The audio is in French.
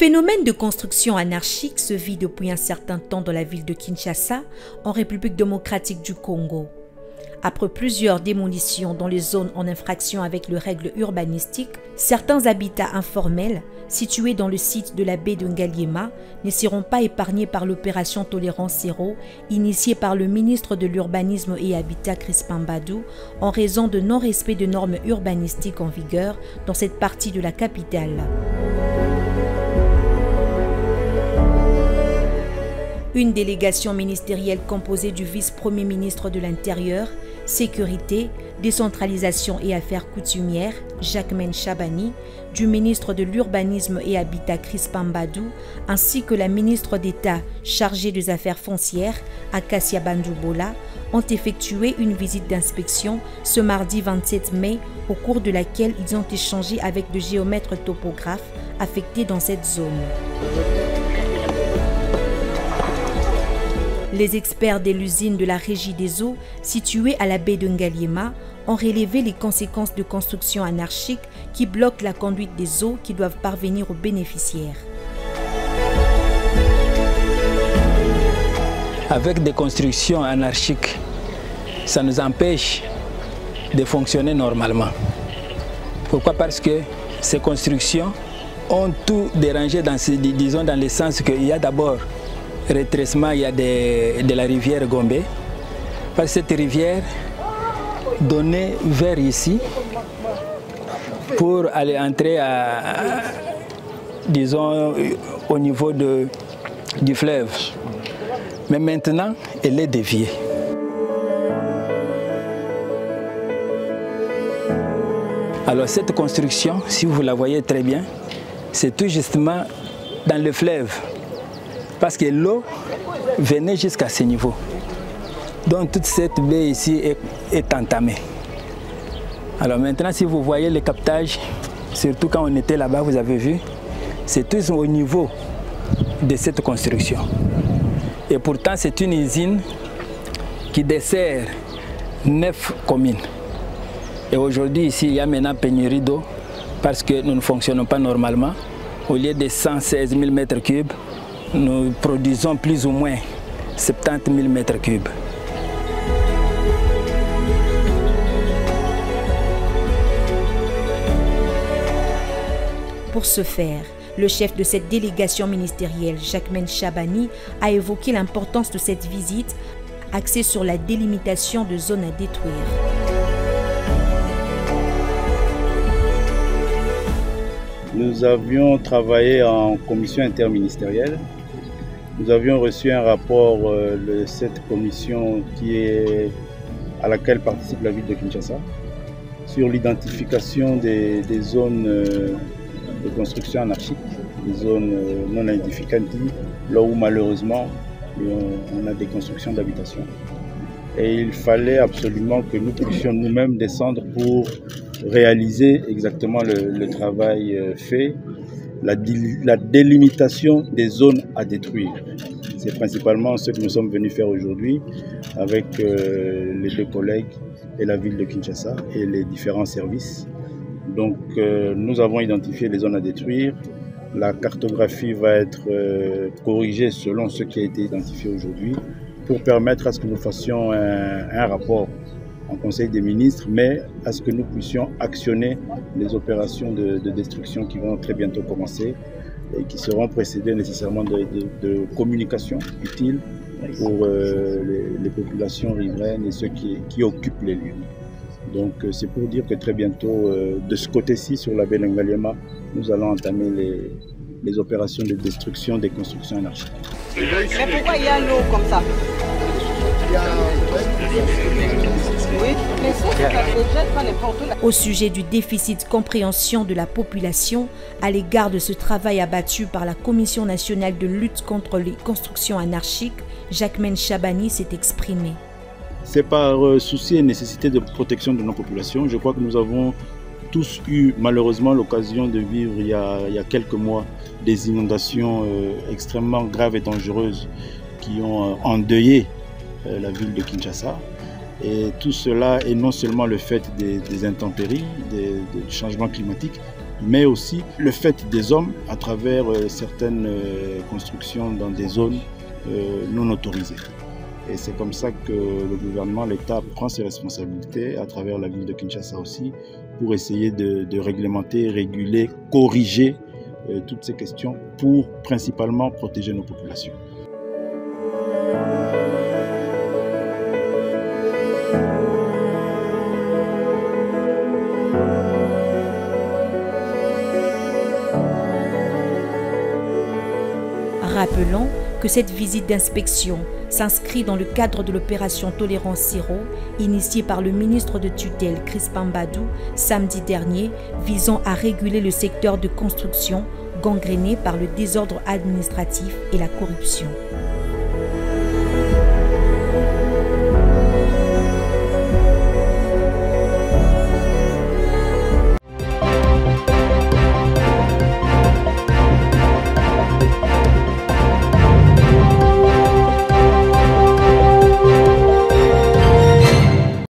phénomène de construction anarchique se vit depuis un certain temps dans la ville de Kinshasa, en République démocratique du Congo. Après plusieurs démolitions dans les zones en infraction avec les règles urbanistiques, certains habitats informels, situés dans le site de la baie de Ngaliema, ne seront pas épargnés par l'opération Tolérance Zéro, initiée par le ministre de l'Urbanisme et Habitat Crispin Mbadou, en raison de non-respect de normes urbanistiques en vigueur dans cette partie de la capitale. Une délégation ministérielle composée du vice-premier ministre de l'Intérieur, Sécurité, Décentralisation et Affaires coutumières, Jacquemaine Chabani, du ministre de l'Urbanisme et Habitat Crispin Mbadou, ainsi que la ministre d'État chargée des Affaires foncières, Akassia Bandoubola, ont effectué une visite d'inspection ce mardi 27 mai, au cours de laquelle ils ont échangé avec de géomètres topographes affectés dans cette zone. Les experts de l'usine de la Régie des eaux, située à la baie de Ngaliema, ont relevé les conséquences de construction anarchique qui bloquent la conduite des eaux qui doivent parvenir aux bénéficiaires. Avec des constructions anarchiques, ça nous empêche de fonctionner normalement. Pourquoi? Parce que ces constructions ont tout dérangé, disons dans le sens qu'il y a d'abord rétrécissement, il y a de la rivière Gombe. Parce que cette rivière donnait vers ici pour aller entrer disons, au niveau du fleuve. Mais maintenant, elle est déviée. Alors cette construction, si vous la voyez très bien, c'est tout justement dans le fleuve. Parce que l'eau venait jusqu'à ce niveau. Donc toute cette baie ici est entamée. Alors maintenant, si vous voyez le captage, surtout quand on était là-bas, vous avez vu, c'est tout au niveau de cette construction. Et pourtant, c'est une usine qui dessert 9 communes. Et aujourd'hui, ici, il y a maintenant pénurie d'eau parce que nous ne fonctionnons pas normalement. Au lieu de 116 000 mètres cubes, nous produisons plus ou moins 70 000 mètres cubes. Pour ce faire, le chef de cette délégation ministérielle, Jacquemaine Chabani, a évoqué l'importance de cette visite axée sur la délimitation de zones à détruire. Nous avions travaillé en commission interministérielle. Nous avions reçu un rapport de cette commission à laquelle participe la ville de Kinshasa sur l'identification des zones de construction anarchique, des zones non aedificantes, là où malheureusement on a des constructions d'habitation. Et il fallait absolument que nous puissions nous-mêmes descendre pour réaliser exactement le travail fait, la délimitation des zones à détruire. C'est principalement ce que nous sommes venus faire aujourd'hui avec les deux collègues et la ville de Kinshasa et les différents services. Donc nous avons identifié les zones à détruire. La cartographie va être corrigée selon ce qui a été identifié aujourd'hui pour permettre à ce que nous fassions un rapport en Conseil des ministres, mais à ce que nous puissions actionner les opérations de destruction qui vont très bientôt commencer et qui seront précédées nécessairement de communication utile pour les populations riveraines et ceux qui occupent les lieux. Donc c'est pour dire que très bientôt, de ce côté-ci, sur la baie de Ngaliema, nous allons entamer les opérations de destruction des constructions anarchiques. Mais pourquoi il y a l'eau comme ça? Au sujet du déficit de compréhension de la population à l'égard de ce travail abattu par la Commission nationale de lutte contre les constructions anarchiques, Jacquemaine Chabani s'est exprimée. C'est par souci et nécessité de protection de nos populations. Je crois que nous avons tous eu malheureusement l'occasion de vivre il y a quelques mois des inondations extrêmement graves et dangereuses qui ont endeuillé la ville de Kinshasa. Et tout cela est non seulement le fait des intempéries, du changement climatique, mais aussi le fait des hommes à travers certaines constructions dans des zones non autorisées. Et c'est comme ça que le gouvernement, l'État prend ses responsabilités à travers la ville de Kinshasa aussi pour essayer de réglementer, réguler, corriger toutes ces questions pour principalement protéger nos populations. Rappelons que cette visite d'inspection s'inscrit dans le cadre de l'opération Tolérance Zéro, initiée par le ministre de tutelle Crispin Mbadou samedi dernier, visant à réguler le secteur de construction gangréné par le désordre administratif et la corruption.